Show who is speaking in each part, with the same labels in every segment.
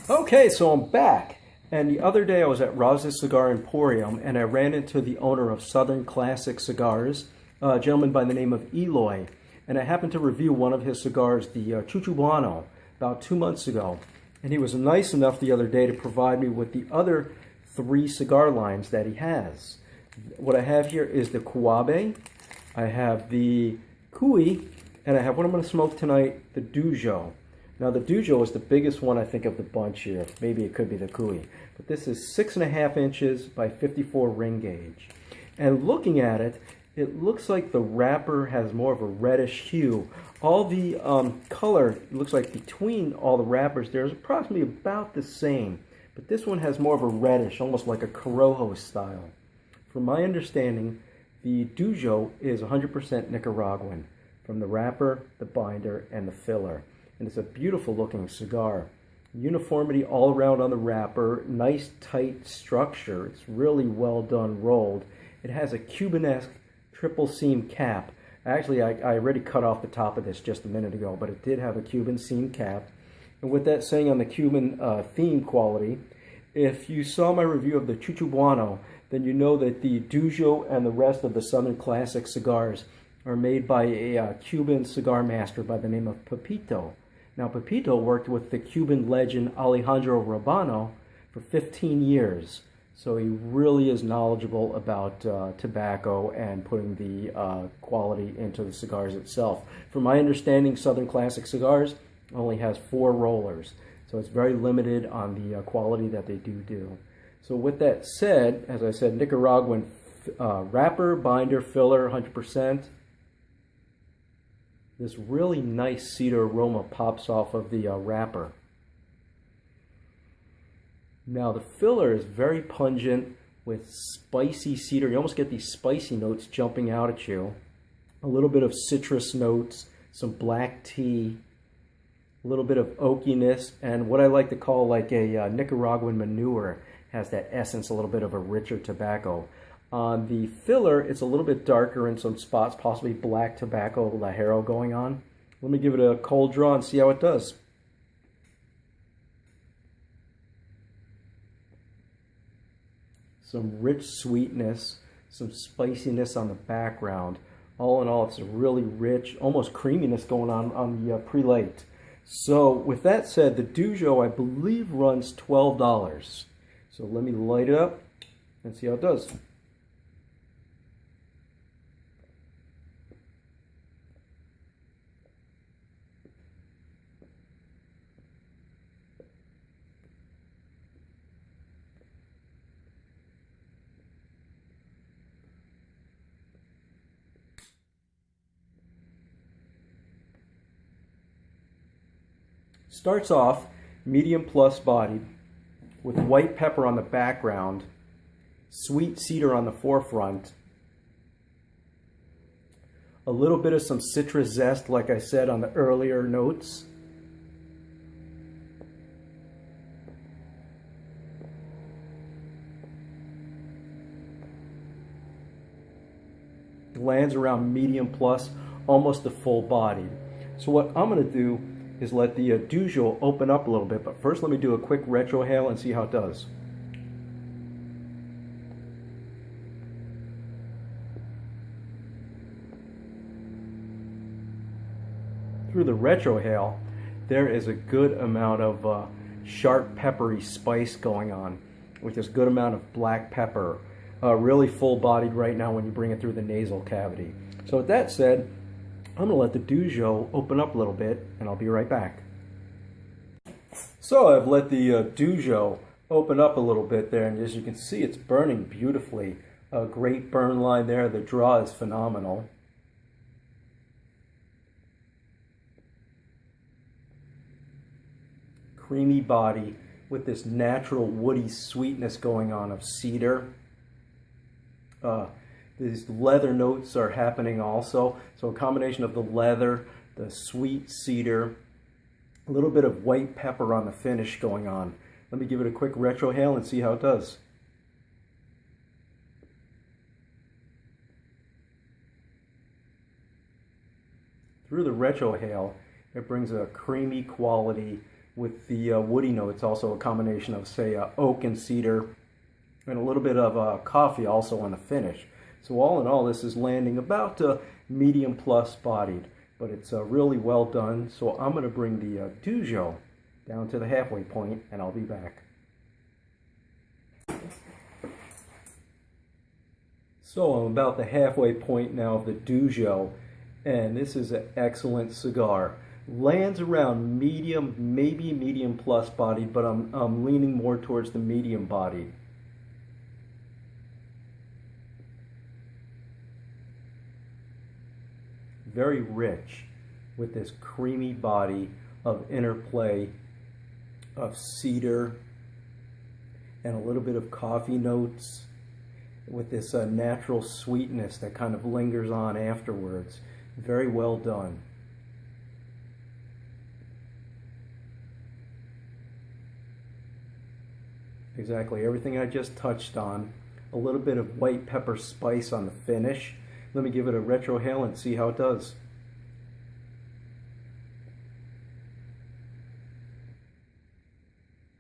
Speaker 1: Okay, so I'm back. And the other day I was at Roz's Cigar Emporium and I ran into the owner of Southern Classic Cigars, a gentleman by the name of Eloy. And I happened to review one of his cigars, the Chuchuano, about 2 months ago. And he was nice enough the other day to provide me with the other 3 cigar lines that he has. What I have here is the Cuabe, I have the Cui, and I have what I'm going to smoke tonight, the Dujo. Now the Dujo is the biggest one I think of the bunch here. Maybe it could be the Cui. But this is 6.5 inches by 54 ring gauge. And looking at it, it looks like the wrapper has more of a reddish hue. All the color, looks like between all the wrappers there is approximately about the same. But this one has more of a reddish, almost like a Corojo style. From my understanding, the Dujo is 100% Nicaraguan, from the wrapper, the binder, and the filler. And it's a beautiful looking cigar. Uniformity all around on the wrapper, nice tight structure. It's really well done rolled. It has a Cuban-esque triple seam cap. Actually, I already cut off the top of this just a minute ago, but it did have a Cuban seam cap. And with that saying on the Cuban theme quality, if you saw my review of the Chuchuano, then you know that the Dujo and the rest of the Southern Classic cigars are made by a Cuban cigar master by the name of Pepito. Now, Pepito worked with the Cuban legend Alejandro Rabano for 15 years, so he really is knowledgeable about tobacco and putting the quality into the cigars itself. From my understanding, Southern Classic Cigars only has 4 rollers, so it's very limited on the quality that they do. So with that said, as I said, Nicaraguan wrapper, binder, filler, 100%. This really nice cedar aroma pops off of the wrapper. Now the filler is very pungent with spicy cedar. You almost get these spicy notes jumping out at you. A little bit of citrus notes, some black tea, a little bit of oakiness, and what I like to call like a Nicaraguan manure. Has that essence, a little bit of a richer tobacco. On the filler, it's a little bit darker in some spots, possibly black tobacco Lajero going on. Let me give it a cold draw and see how it does. Some rich sweetness, some spiciness on the background. All in all, it's a really rich, almost creaminess going on the pre-light. So with that said, the Dujo, I believe, runs $12. So let me light it up and see how it does. Starts off medium plus bodied with white pepper on the background, sweet cedar on the forefront, a little bit of some citrus zest, like I said on the earlier notes, lands around medium plus, almost the full bodied. So what I'm going to do is let the Dujo open up a little bit, but first let me do a quick retrohale and see how it does. Through the retrohale, there is a good amount of sharp peppery spice going on, with this good amount of black pepper, really full-bodied right now when you bring it through the nasal cavity. So with that said, I'm going to let the Dujo open up a little bit, and I'll be right back. So I've let the Dujo open up a little bit there, and as you can see, it's burning beautifully. A great burn line there. The draw is phenomenal. Creamy body with this natural woody sweetness going on of cedar. These leather notes are happening also. So a combination of the leather, the sweet cedar, a little bit of white pepper on the finish going on. Let me give it a quick retrohale and see how it does. Through the retrohale, it brings a creamy quality with the woody notes, also a combination of, say, oak and cedar, and a little bit of coffee also on the finish. So all in all, this is landing about medium plus bodied, but it's really well done. So I'm going to bring the Dujo down to the halfway point, and I'll be back. So I'm about the halfway point now of the Dujo, and this is an excellent cigar. Lands around medium, maybe medium plus bodied, but I'm leaning more towards the medium bodied. Very rich with this creamy body of interplay of cedar and a little bit of coffee notes with this natural sweetness that kind of lingers on afterwards. Very well done. Exactly everything I just touched on. A little bit of white pepper spice on the finish. Let me give it a retrohale and see how it does.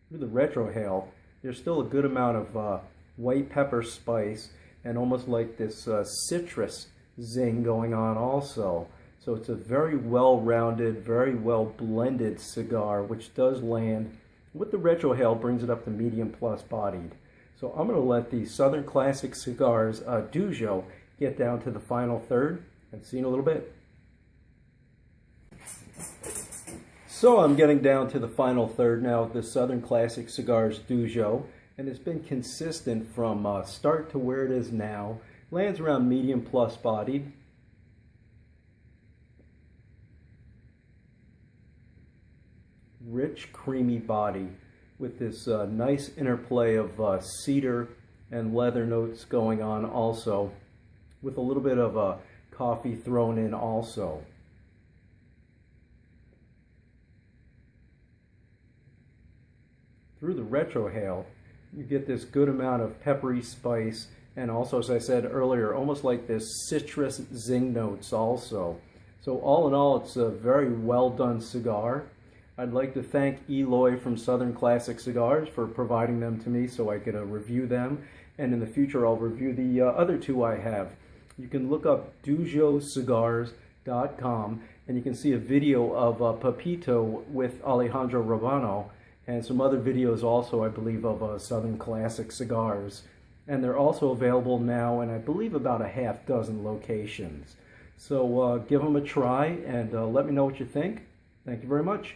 Speaker 1: Through the retrohale, there's still a good amount of white pepper spice and almost like this citrus zing going on also. So it's a very well-rounded, very well-blended cigar, which does land with the retrohale, brings it up to medium plus bodied. So I'm going to let the Southern Classic Cigars Dujo get down to the final third and see in a little bit. So I'm getting down to the final third now of the Southern Classic Cigars Dujo, and it's been consistent from start to where it is now. Lands around medium plus bodied. Rich, creamy body with this nice interplay of cedar and leather notes going on also, with a little bit of coffee thrown in also. Through the retrohale, you get this good amount of peppery spice, and also, as I said earlier, almost like this citrus zing notes also. So all in all, it's a very well done cigar. I'd like to thank Eloy from Southern Classic Cigars for providing them to me so I could review them, and in the future I'll review the other two I have. You can look up DujoCigars.com and you can see a video of Pepito with Alejandro Rabano, and some other videos also, I believe, of Southern Classic Cigars. And they're also available now in, I believe, about a half dozen locations. So give them a try and let me know what you think. Thank you very much.